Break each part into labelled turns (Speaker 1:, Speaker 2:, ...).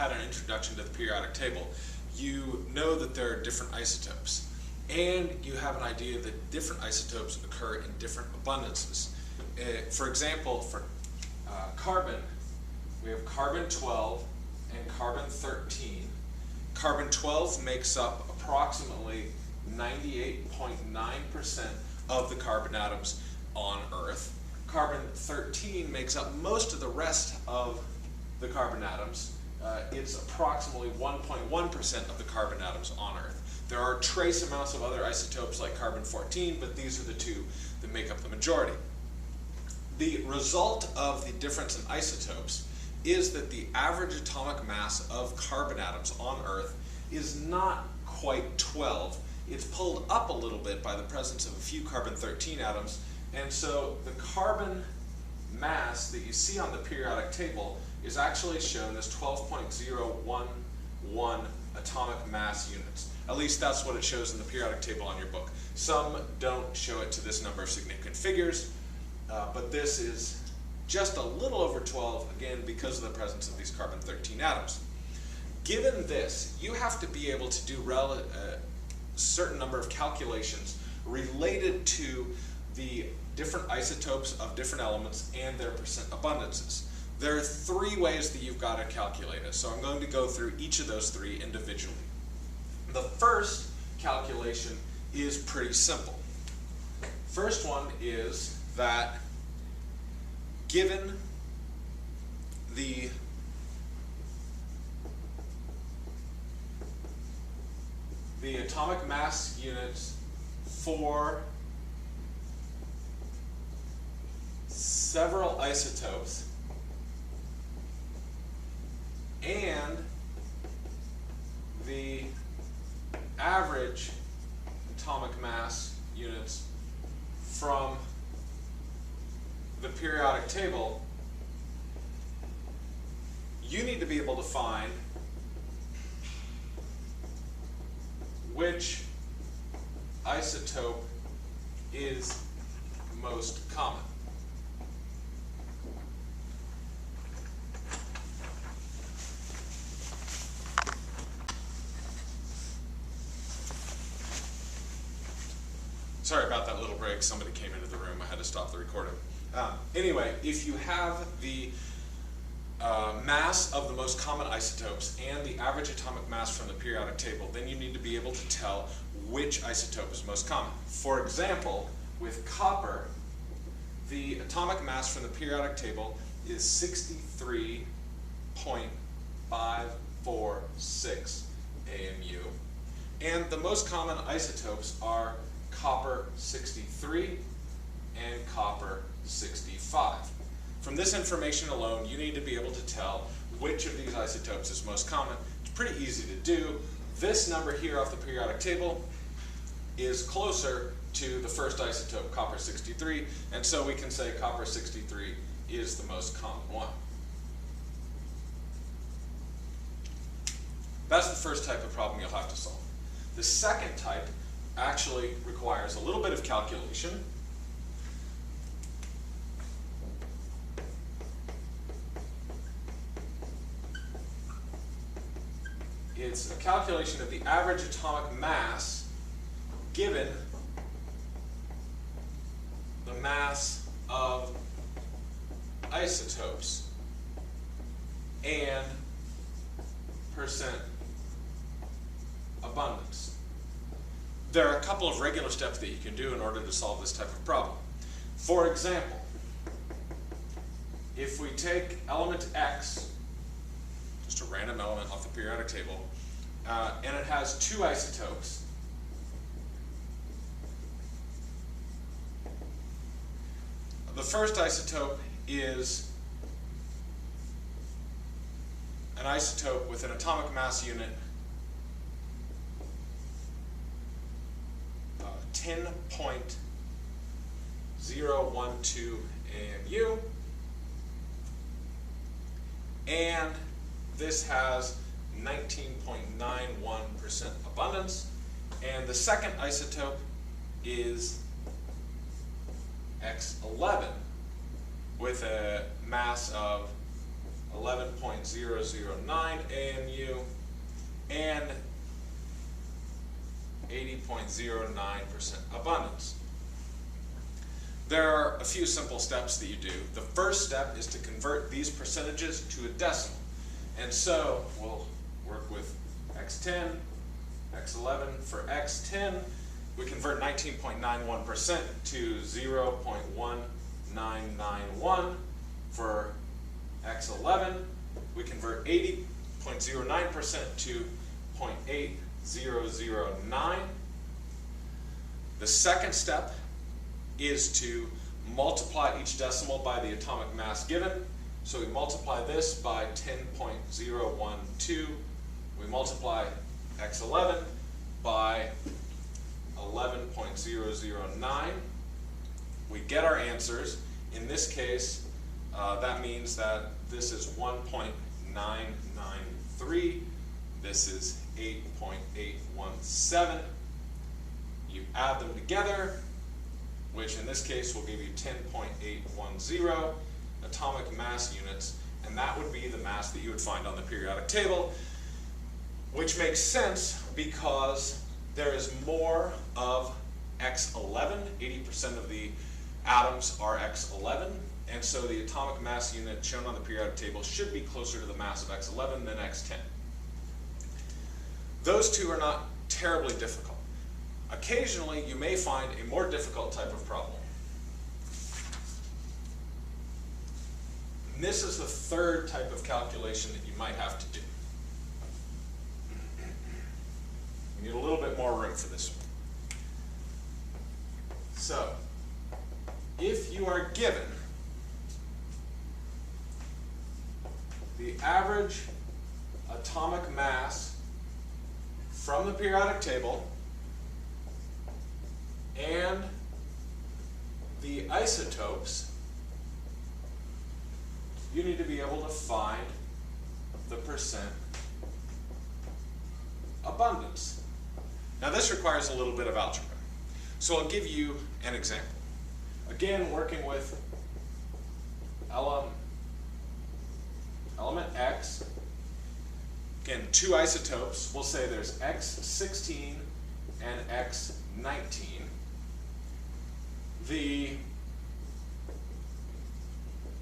Speaker 1: had an introduction to the periodic table, you know that there are different isotopes. And you have an idea that different isotopes occur in different abundances. For example, for carbon, we have carbon-12 and carbon-13. Carbon-12 makes up approximately 98.9% of the carbon atoms on Earth. Carbon-13 makes up most of the rest of the carbon atoms. It's approximately 1.1% of the carbon atoms on Earth. There are trace amounts of other isotopes like carbon-14, but these are the two that make up the majority. The result of the difference in isotopes is that the average atomic mass of carbon atoms on Earth is not quite 12. It's pulled up a little bit by the presence of a few carbon-13 atoms, and so the carbon mass that you see on the periodic table is actually shown as 12.011 atomic mass units. At least that's what it shows in the periodic table on your book. Some don't show it to this number of significant figures, but this is just a little over 12, again, because of the presence of these carbon-13 atoms. Given this, you have to be able to do a certain number of calculations related to the different isotopes of different elements and their percent abundances. There are three ways that you've got to calculate it, so I'm going to go through each of those three individually. The first calculation is pretty simple. First one is that given the atomic mass units for several isotopes and the average atomic mass units from the periodic table, you need to be able to find which isotope is most common. Sorry about that little break. Somebody came into the room. I had to stop the recording. Anyway, if you have the mass of the most common isotopes and the average atomic mass from the periodic table, then you need to be able to tell which isotope is most common. For example, with copper, the atomic mass from the periodic table is 63.546 AMU, and the most common isotopes are copper 63 and copper 65. From this information alone, you need to be able to tell which of these isotopes is most common. It's pretty easy to do. This number here off the periodic table is closer to the first isotope, copper 63, and so we can say copper 63 is the most common one. That's the first type of problem you'll have to solve. The second type actually requires a little bit of calculation. It's a calculation of the average atomic mass given the mass of isotopes and percent abundance. There are a couple of regular steps that you can do in order to solve this type of problem. For example, if we take element X, just a random element off the periodic table, and it has two isotopes, the first isotope is an isotope with an atomic mass unit 10.012 AMU, and this has 19.91% abundance, and the second isotope is X11 with a mass of 11.009 AMU, and 80.09% abundance. There are a few simple steps that you do. The first step is to convert these percentages to a decimal. And so we'll work with x10, x11. For x10, we convert 19.91% to 0.1991. For x11, we convert 80.09% to 0.8009. The second step is to multiply each decimal by the atomic mass given. So we multiply this by 10.012. We multiply x11 by 11.009. We get our answers. In this case, that means that this is 1.993. This is 8.817. You add them together, which in this case will give you 10.810 atomic mass units, and that would be the mass that you would find on the periodic table, which makes sense because there is more of x11. 80% of the atoms are x11, and so the atomic mass unit shown on the periodic table should be closer to the mass of x11 than x10. Those two are not terribly difficult. Occasionally, you may find a more difficult type of problem. And this is the third type of calculation that you might have to do. You need a little bit more room for this one. So, if you are given the average atomic mass from the periodic table and the isotopes, you need to be able to find the percent abundance. Now this requires a little bit of algebra. So I'll give you an example. Again, working with element X. Again, two isotopes. We'll say there's X16 and X19. The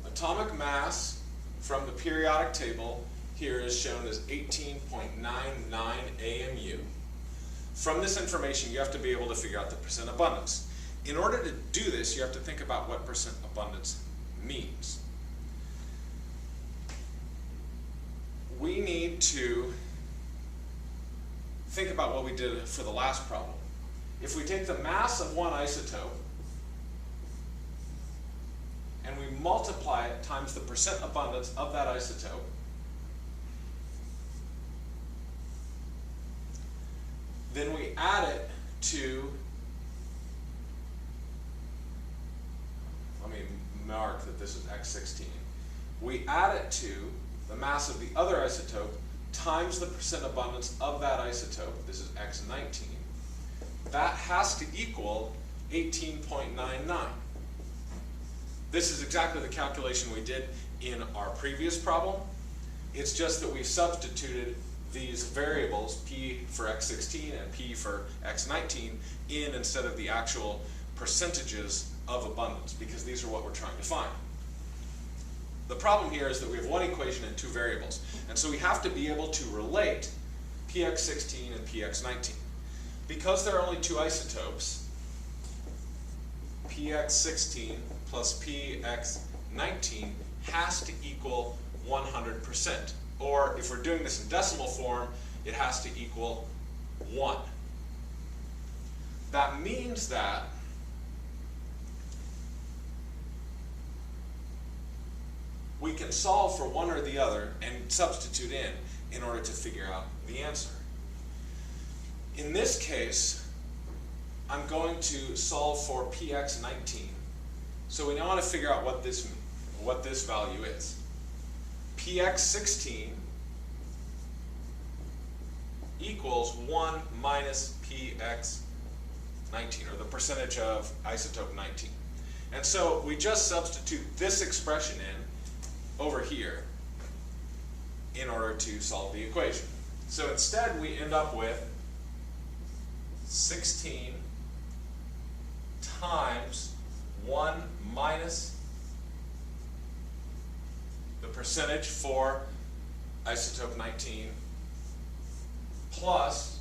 Speaker 1: atomic mass from the periodic table here is shown as 18.99 AMU. From this information, you have to be able to figure out the percent abundance. In order to do this, you have to think about what percent abundance means. We need to think about what we did for the last problem. If we take the mass of one isotope and we multiply it times the percent abundance of that isotope, then we add it to, let me mark that this is X16. We add it to the mass of the other isotope times the percent abundance of that isotope. This is X19. That has to equal 18.99. This is exactly the calculation we did in our previous problem. It's just that we substituted these variables, P for X16 and P for X19, in instead of the actual percentages of abundance, because these are what we're trying to find. The problem here is that we have one equation and two variables, and so we have to be able to relate PX16 and PX19. Because there are only two isotopes, PX16 plus PX19 has to equal 100%. Or if we're doing this in decimal form, it has to equal 1. That means that we can solve for one or the other and substitute in order to figure out the answer. In this case, I'm going to solve for PX19. So we now want to figure out what this value is. PX16 equals 1 minus PX19, or the percentage of isotope 19. And so we just substitute this expression in over here, in order to solve the equation. So instead we end up with 16 times 1 minus the percentage for isotope 19 plus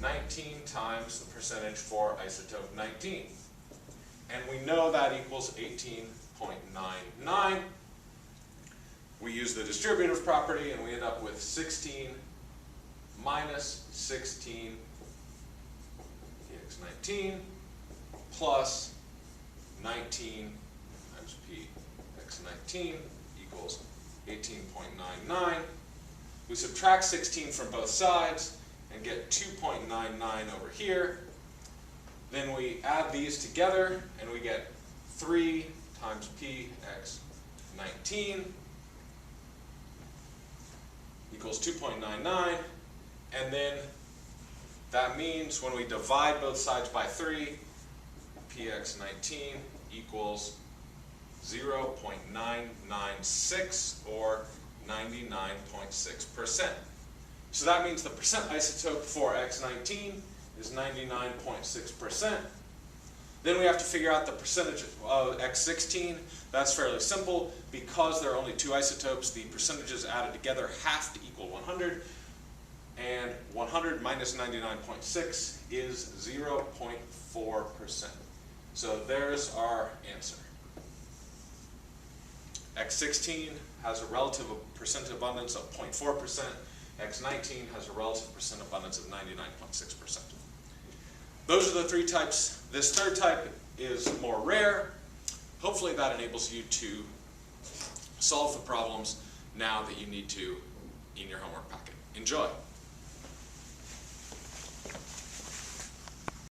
Speaker 1: 19 times the percentage for isotope 19. And we know that equals 18.99. We use the distributive property and we end up with 16 minus 16 px19 plus 19 times px19 equals 18.99. We subtract 16 from both sides and get 2.99 over here. Then we add these together and we get 3 times px19 equals 2.99, and then that means when we divide both sides by 3, px19 equals 0.996 or 99.6%. So that means the percent isotope for x19 is 99.6%. Then we have to figure out the percentage of x16. That's fairly simple. Because there are only 2 isotopes, the percentages added together have to equal 100. And 100 minus 99.6 is 0.4%. So there's our answer. X16 has a relative percent abundance of 0.4%. X19 has a relative percent abundance of 99.6%. Those are the 3 types. This third type is more rare. Hopefully that enables you to solve the problems now that you need to in your homework packet. Enjoy.